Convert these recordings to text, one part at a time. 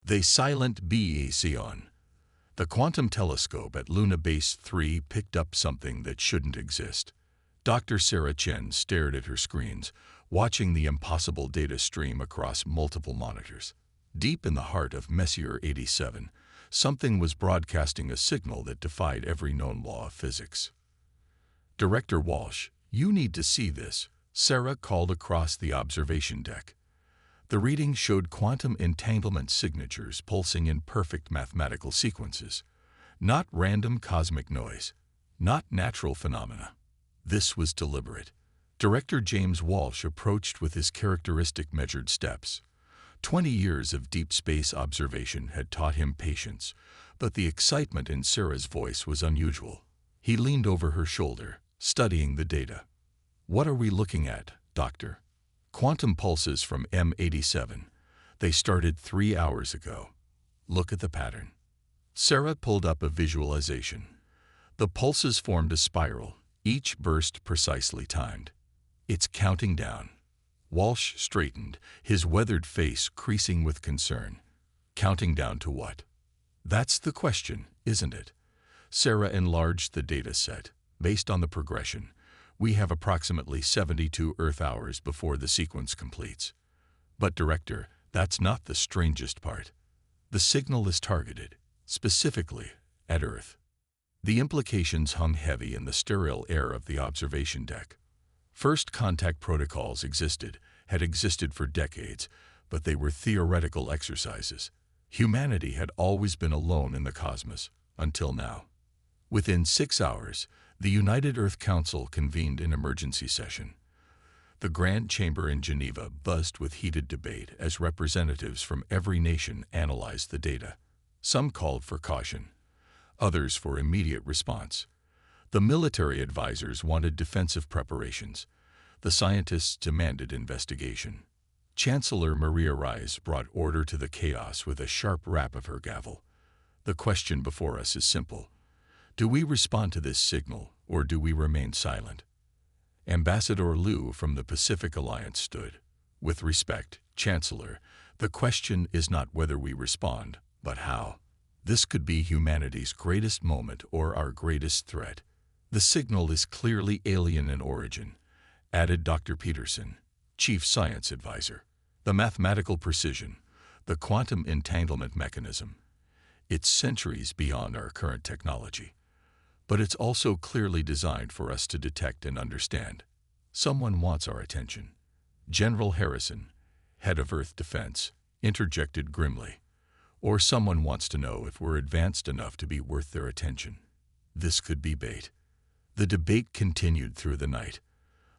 The silent BACon. The quantum telescope at Luna Base 3 picked up something that shouldn't exist. Dr. Sarah Chen stared at her screens, watching the impossible data stream across multiple monitors. Deep in the heart of Messier 87, something was broadcasting a signal that defied every known law of physics. "Director Walsh, you need to see this," Sarah called across the observation deck. The reading showed quantum entanglement signatures pulsing in perfect mathematical sequences, not random cosmic noise, not natural phenomena. This was deliberate. Director James Walsh approached with his characteristic measured steps. 20 years of deep space observation had taught him patience, but the excitement in Sarah's voice was unusual. He leaned over her shoulder, studying the data. "What are we looking at, Doctor?" "Quantum pulses from M87. They started 3 hours ago. Look at the pattern." Sarah pulled up a visualization. The pulses formed a spiral, each burst precisely timed. "It's counting down." Walsh straightened, his weathered face creasing with concern. "Counting down to what?" "That's the question, isn't it?" Sarah enlarged the data set. "Based on the progression, we have approximately 72 Earth hours before the sequence completes." "But Director, that's not the strangest part. The signal is targeted, specifically, at Earth." The implications hung heavy in the sterile air of the observation deck. First contact protocols had existed for decades, but they were theoretical exercises. Humanity had always been alone in the cosmos, until now. Within 6 hours, the United Earth Council convened an emergency session. The Grand Chamber in Geneva buzzed with heated debate as representatives from every nation analyzed the data. Some called for caution, others for immediate response. The military advisors wanted defensive preparations. The scientists demanded investigation. Chancellor Maria Reis brought order to the chaos with a sharp rap of her gavel. "The question before us is simple. Do we respond to this signal, or do we remain silent?" Ambassador Liu from the Pacific Alliance stood. "With respect, Chancellor, the question is not whether we respond, but how. This could be humanity's greatest moment or our greatest threat." "The signal is clearly alien in origin," added Dr. Peterson, Chief Science Advisor. "The mathematical precision, the quantum entanglement mechanism. It's centuries beyond our current technology. But it's also clearly designed for us to detect and understand. Someone wants our attention." General Harrison, head of Earth Defense, interjected grimly. "Or someone wants to know if we're advanced enough to be worth their attention." This could be bait. The debate continued through the night.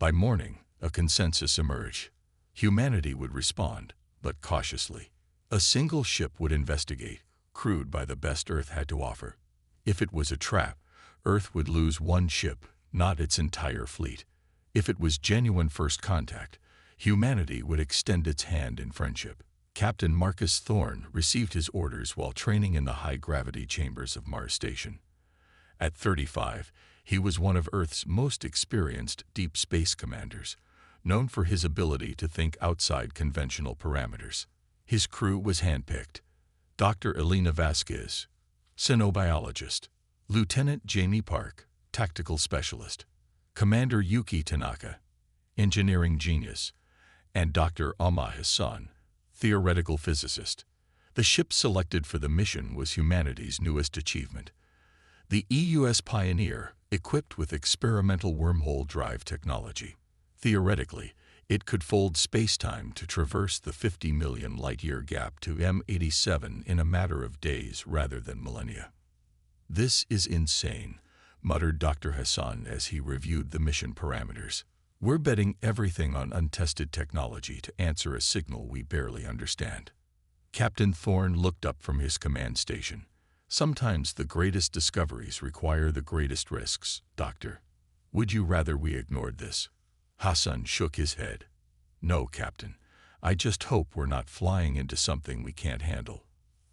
By morning, a consensus emerged. Humanity would respond, but cautiously. A single ship would investigate, crewed by the best Earth had to offer. If it was a trap, Earth would lose one ship, not its entire fleet. If it was genuine first contact, humanity would extend its hand in friendship. Captain Marcus Thorne received his orders while training in the high-gravity chambers of Mars Station. At 35, he was one of Earth's most experienced deep space commanders, known for his ability to think outside conventional parameters. His crew was handpicked. Dr. Elena Vasquez, cynobiologist; Lieutenant Jamie Park, tactical specialist; Commander Yuki Tanaka, engineering genius; and Dr. Ahmad Hassan, theoretical physicist. The ship selected for the mission was humanity's newest achievement. The EUS Pioneer, equipped with experimental wormhole drive technology. Theoretically, it could fold spacetime to traverse the 50 million light-year gap to M87 in a matter of days rather than millennia. "This is insane," muttered Dr. Hassan as he reviewed the mission parameters. "We're betting everything on untested technology to answer a signal we barely understand." Captain Thorne looked up from his command station. "Sometimes the greatest discoveries require the greatest risks, Doctor. Would you rather we ignored this?" Hassan shook his head. "No, Captain. I just hope we're not flying into something we can't handle."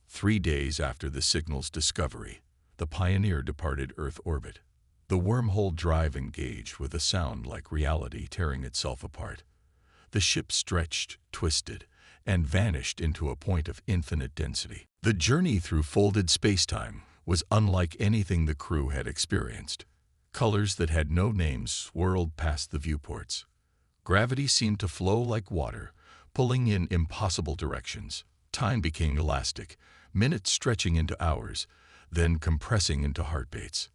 3 days after the signal's discovery, the Pioneer departed Earth orbit. The wormhole drive engaged with a sound like reality tearing itself apart. The ship stretched, twisted, and vanished into a point of infinite density. The journey through folded spacetime was unlike anything the crew had experienced. Colors that had no names swirled past the viewports. Gravity seemed to flow like water, pulling in impossible directions. Time became elastic, minutes stretching into hours, then compressing into heartbeats.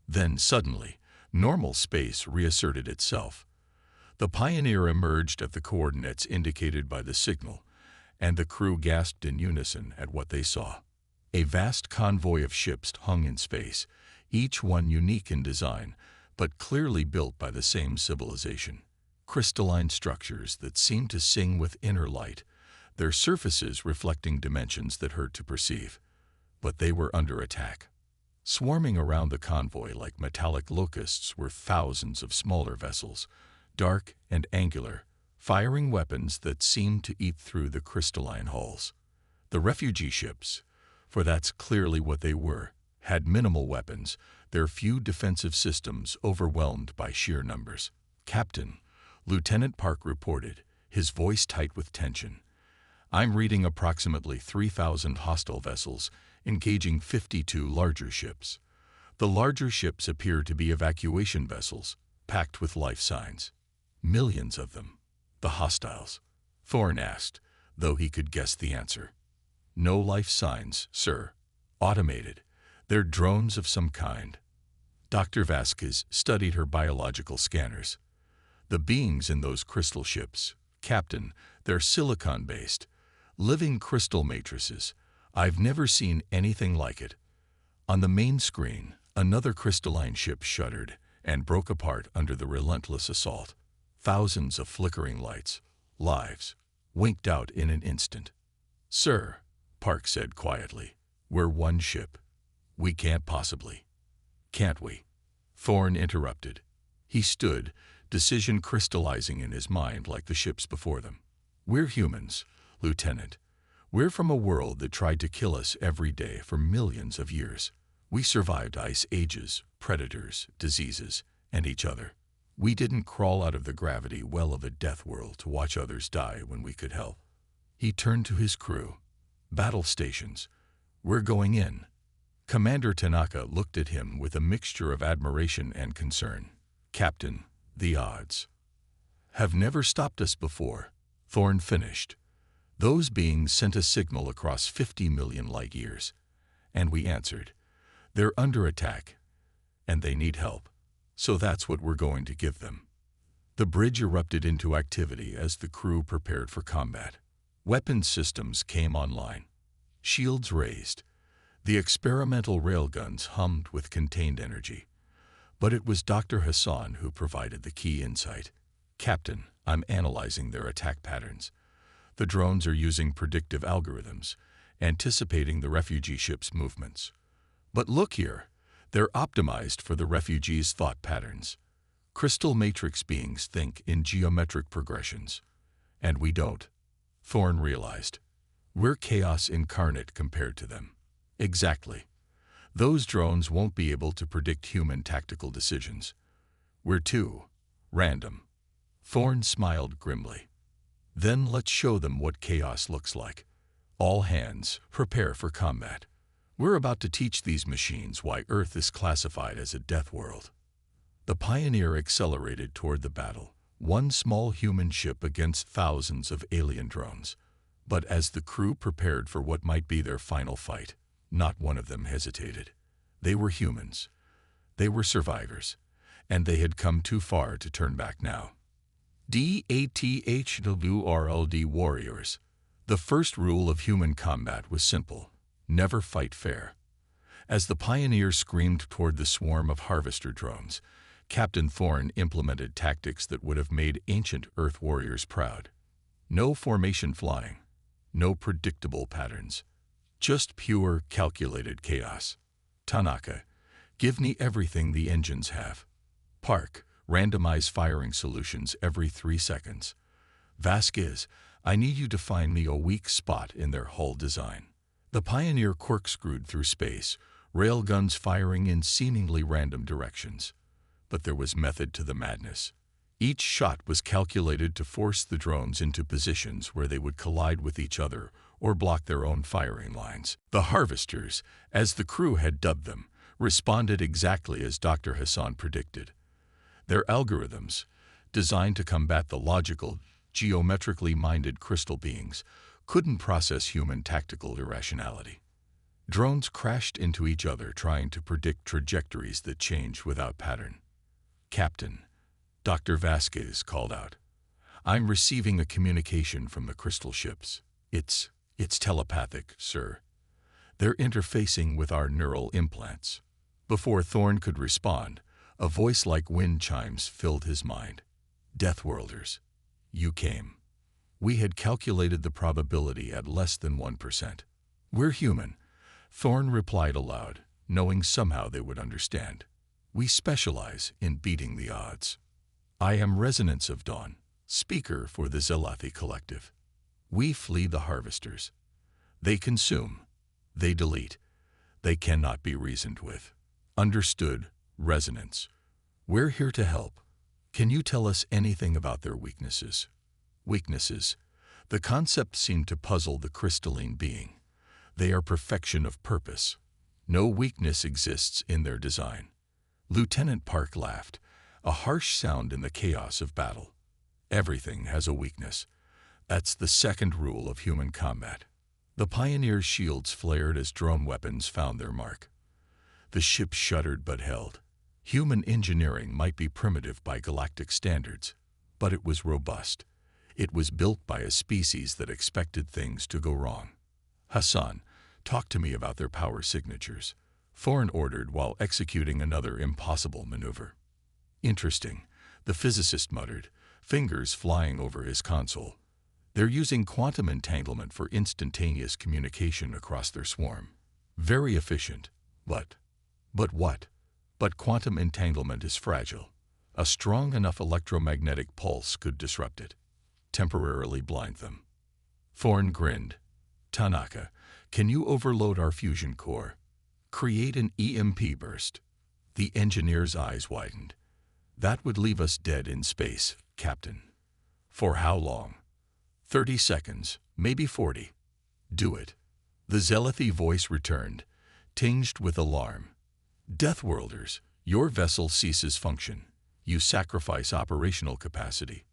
Then suddenly, normal space reasserted itself. The Pioneer emerged at the coordinates indicated by the signal, and the crew gasped in unison at what they saw. A vast convoy of ships hung in space, each one unique in design, but clearly built by the same civilization. Crystalline structures that seemed to sing with inner light, their surfaces reflecting dimensions that hurt to perceive. But they were under attack. Swarming around the convoy like metallic locusts were thousands of smaller vessels, dark and angular, firing weapons that seemed to eat through the crystalline hulls. The refugee ships, for that's clearly what they were, had minimal weapons, their few defensive systems overwhelmed by sheer numbers. "Captain," Lieutenant Park reported, his voice tight with tension, "I'm reading approximately 3,000 hostile vessels, engaging 52 larger ships. The larger ships appear to be evacuation vessels, packed with life signs. Millions of them." "The hostiles?" Thorne asked, though he could guess the answer. "No life signs, sir. Automated. They're drones of some kind." Dr. Vasquez studied her biological scanners. "The beings in those crystal ships, Captain, they're silicon-based, living crystal matrices. I've never seen anything like it." On the main screen, another crystalline ship shuddered and broke apart under the relentless assault. Thousands of flickering lights, lives, winked out in an instant. "Sir," Park said quietly, "we're one ship. We can't possibly." "Can't we?" Thorne interrupted. He stood, decision crystallizing in his mind like the ships before them. "We're humans, Lieutenant. We're from a world that tried to kill us every day for millions of years. We survived ice ages, predators, diseases, and each other. We didn't crawl out of the gravity well of a death world to watch others die when we could help." He turned to his crew. "Battle stations. We're going in." Commander Tanaka looked at him with a mixture of admiration and concern. "Captain, the odds have never stopped us before," Thorne finished. "Those beings sent a signal across 50 million light years, and we answered. They're under attack, and they need help. So that's what we're going to give them." The bridge erupted into activity as the crew prepared for combat. Weapons systems came online. Shields raised. The experimental railguns hummed with contained energy. But it was Dr. Hassan who provided the key insight. "Captain, I'm analyzing their attack patterns. The drones are using predictive algorithms, anticipating the refugee ship's movements. But look here, they're optimized for the refugees' thought patterns. Crystal matrix beings think in geometric progressions. And we don't," Thorne realized. "We're chaos incarnate compared to them." "Exactly. Those drones won't be able to predict human tactical decisions. We're too random." Thorne smiled grimly. "Then let's show them what chaos looks like. All hands, prepare for combat. We're about to teach these machines why Earth is classified as a death world." The Pioneer accelerated toward the battle, one small human ship against thousands of alien drones. But as the crew prepared for what might be their final fight, not one of them hesitated. They were humans. They were survivors, and they had come too far to turn back now. DATHWRLD warriors. The first rule of human combat was simple: never fight fair. As the Pioneer screamed toward the swarm of harvester drones, Captain Thorne implemented tactics that would have made ancient Earth warriors proud. No formation flying, no predictable patterns, just pure, calculated chaos. "Tanaka, give me everything the engines have." "Park, randomize firing solutions every 3 seconds." "Vasquez, I need you to find me a weak spot in their hull design." The Pioneer corkscrewed through space, railguns firing in seemingly random directions. But there was method to the madness. Each shot was calculated to force the drones into positions where they would collide with each other or block their own firing lines. The harvesters, as the crew had dubbed them, responded exactly as Dr. Hassan predicted. Their algorithms, designed to combat the logical, geometrically minded crystal beings, couldn't process human tactical irrationality. Drones crashed into each other trying to predict trajectories that changed without pattern. "Captain," Dr. Vasquez called out, "I'm receiving a communication from the crystal ships. It's telepathic, sir. They're interfacing with our neural implants." Before Thorn could respond, a voice like wind chimes filled his mind. "Deathworlders, you came. We had calculated the probability at less than 1%. We're human," Thorn replied aloud, knowing somehow they would understand. "We specialize in beating the odds. I am Resonance of Dawn, speaker for the Zelathi Collective. We flee the harvesters. They consume. They delete. They cannot be reasoned with." "Understood, Resonance. We're here to help. Can you tell us anything about their weaknesses?" "Weaknesses." The concept seemed to puzzle the crystalline being. "They are perfection of purpose. No weakness exists in their design." Lieutenant Park laughed, a harsh sound in the chaos of battle. "Everything has a weakness. That's the second rule of human combat." The Pioneer's shields flared as drone weapons found their mark. The ship shuddered but held. Human engineering might be primitive by galactic standards, but it was robust. It was built by a species that expected things to go wrong. "Hassan, talk to me about their power signatures," Thorn ordered while executing another impossible maneuver. "Interesting," the physicist muttered, fingers flying over his console. "They're using quantum entanglement for instantaneous communication across their swarm. Very efficient, but what? But quantum entanglement is fragile. A strong enough electromagnetic pulse could disrupt it, temporarily blind them." Thorn grinned. "Tanaka, can you overload our fusion core? Create an EMP burst." The engineer's eyes widened. "That would leave us dead in space, Captain." "For how long?" 30 seconds, maybe 40. "Do it." The Zelathi voice returned, tinged with alarm. "Deathworlders, your vessel ceases function. You sacrifice operational capacity."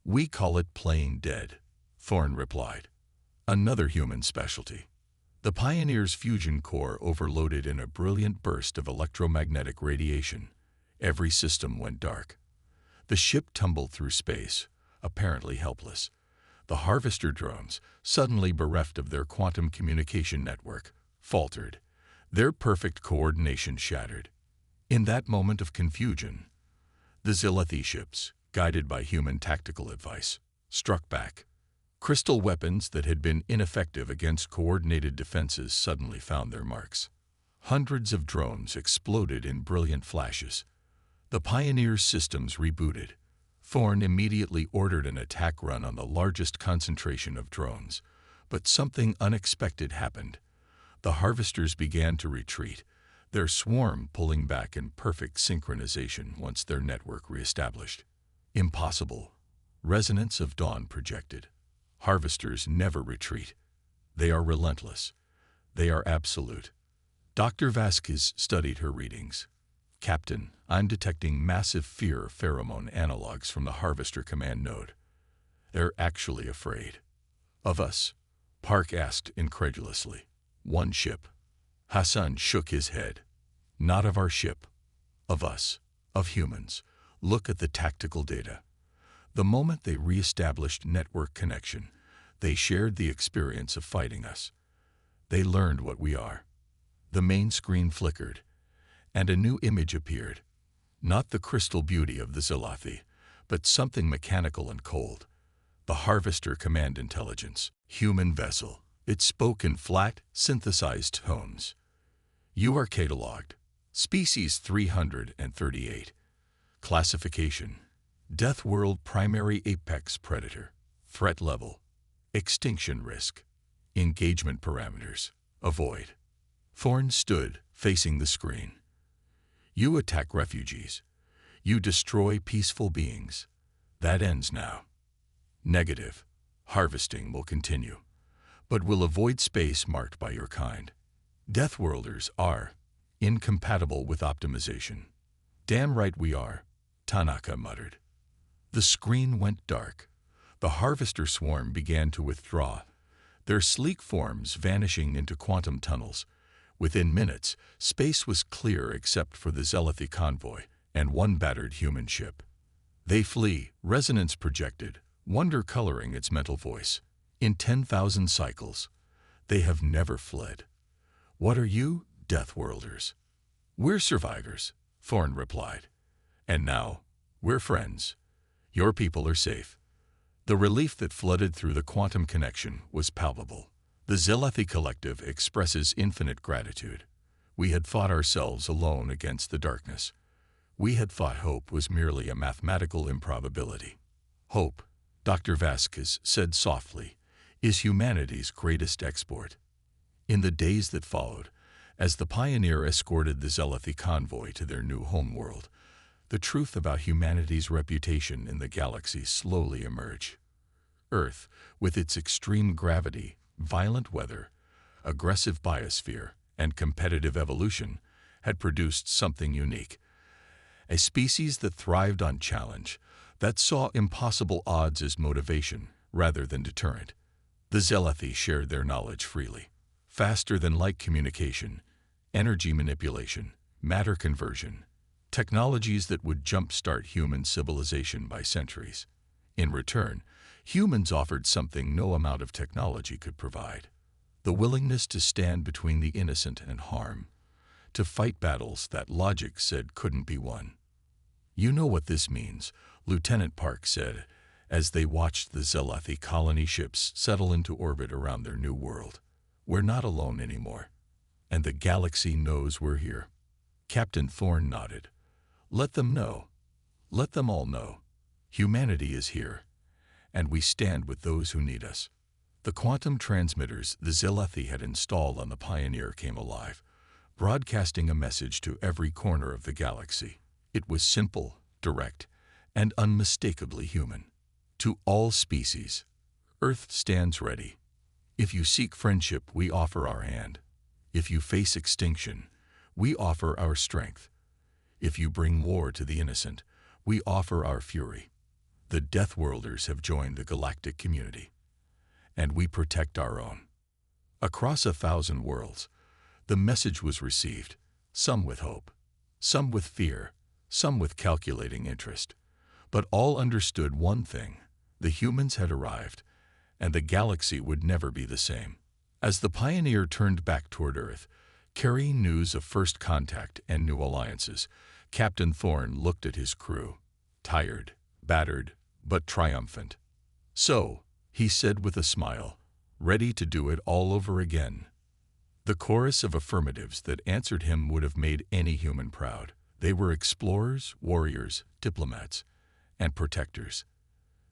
"We call it playing dead," Thorn replied. "Another human specialty." The Pioneer's fusion core overloaded in a brilliant burst of electromagnetic radiation. Every system went dark. The ship tumbled through space, apparently helpless. The harvester drones, suddenly bereft of their quantum communication network, faltered. Their perfect coordination shattered. In that moment of confusion, the Zelathi ships, guided by human tactical advice, struck back. Crystal weapons that had been ineffective against coordinated defenses suddenly found their marks. Hundreds of drones exploded in brilliant flashes. The Pioneer's systems rebooted. Thorn immediately ordered an attack run on the largest concentration of drones, but something unexpected happened. The harvesters began to retreat, their swarm pulling back in perfect synchronization once their network reestablished. "Impossible," Resonance of Dawn projected. "Harvesters never retreat. They are relentless. They are absolute." Dr. Vasquez studied her readings. "Captain, I'm detecting massive fear pheromone analogs from the Harvester command node. They're actually afraid." "Of us?" Park asked incredulously. "One ship." Hassan shook his head. "Not of our ship. Of us. Of humans. Look at the tactical data. The moment they reestablished network connection, they shared the experience of fighting us. They learned what we are." The main screen flickered, and a new image appeared. Not the crystal beauty of the Zelathi, but something mechanical and cold. The Harvester Command Intelligence, human vessel. It spoke in flat, synthesized tones. "You are cataloged. Species 338. Classification: Deathworld primary apex predator. Threat level: extinction risk. Engagement parameters: avoid." Thorn stood, facing the screen. "You attack refugees. You destroy peaceful beings. That ends now. Negative. Harvesting will continue, but will avoid space marked by your kind. Deathworlders are incompatible with optimization. Damn right we are, Tanaka muttered. The screen went dark. The harvester swarm began to withdraw, their sleek forms vanishing into quantum tunnels. Within minutes, space was clear except for the Zelethi convoy and one battered human ship. They flee, resonance projected, wonder coloring its mental voice. In 10,000 cycles, they have never fled. What are you, Deathworlders? We're survivors, Thorn replied. And now, we're friends. Your people are safe. The relief that flooded through the quantum connection was palpable. The Zelethi Collective expresses infinite gratitude. We had fought ourselves alone against the darkness. We had thought hope was merely a mathematical improbability. Hope, Dr. Vasquez said softly, is humanity's greatest export. In the days that followed, as the Pioneer escorted the Zelethi convoy to their new homeworld, the truth about humanity's reputation in the galaxy slowly emerged. Earth, with its extreme gravity, violent weather, aggressive biosphere, and competitive evolution, had produced something unique. A species that thrived on challenge, that saw impossible odds as motivation rather than deterrent. The Zelethi shared their knowledge freely. Faster than light communication, energy manipulation, matter conversion, technologies that would jumpstart human civilization by centuries. In return, humans offered something no amount of technology could provide: the willingness to stand between the innocent and harm, to fight battles that logic said couldn't be won. You know what this means, Lieutenant Park said, as they watched the Zelethi colony ships settle into orbit around their new world. We're not alone anymore, and the galaxy knows we're here. Captain Thorn nodded. Let them know. Let them all know. Humanity is here, and we stand with those who need us. The quantum transmitters the Zelethi had installed on the Pioneer came alive, broadcasting a message to every corner of the galaxy. It was simple, direct, and unmistakably human. To all species, Earth stands ready. If you seek friendship, we offer our hand. If you face extinction, we offer our strength. If you bring war to the innocent, we offer our fury. The Deathworlders have joined the galactic community, and we protect our own. Across 1,000 worlds, the message was received, some with hope, some with fear, some with calculating interest. But all understood one thing: the humans had arrived, and the galaxy would never be the same. As the Pioneer turned back toward Earth, carrying news of first contact and new alliances, Captain Thorn looked at his crew, tired, battered, but triumphant. So, he said with a smile, ready to do it all over again. The chorus of affirmatives that answered him would have made any human proud. They were explorers, warriors, diplomats, and protectors.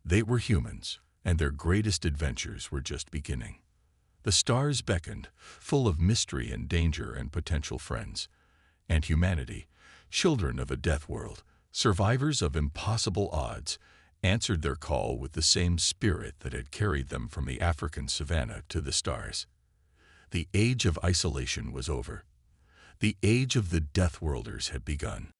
They were humans, and their greatest adventures were just beginning. The stars beckoned, full of mystery and danger and potential friends. And humanity, children of a death world, survivors of impossible odds, answered their call with the same spirit that had carried them from the African savanna to the stars. The age of isolation was over. The age of the Deathworlders had begun.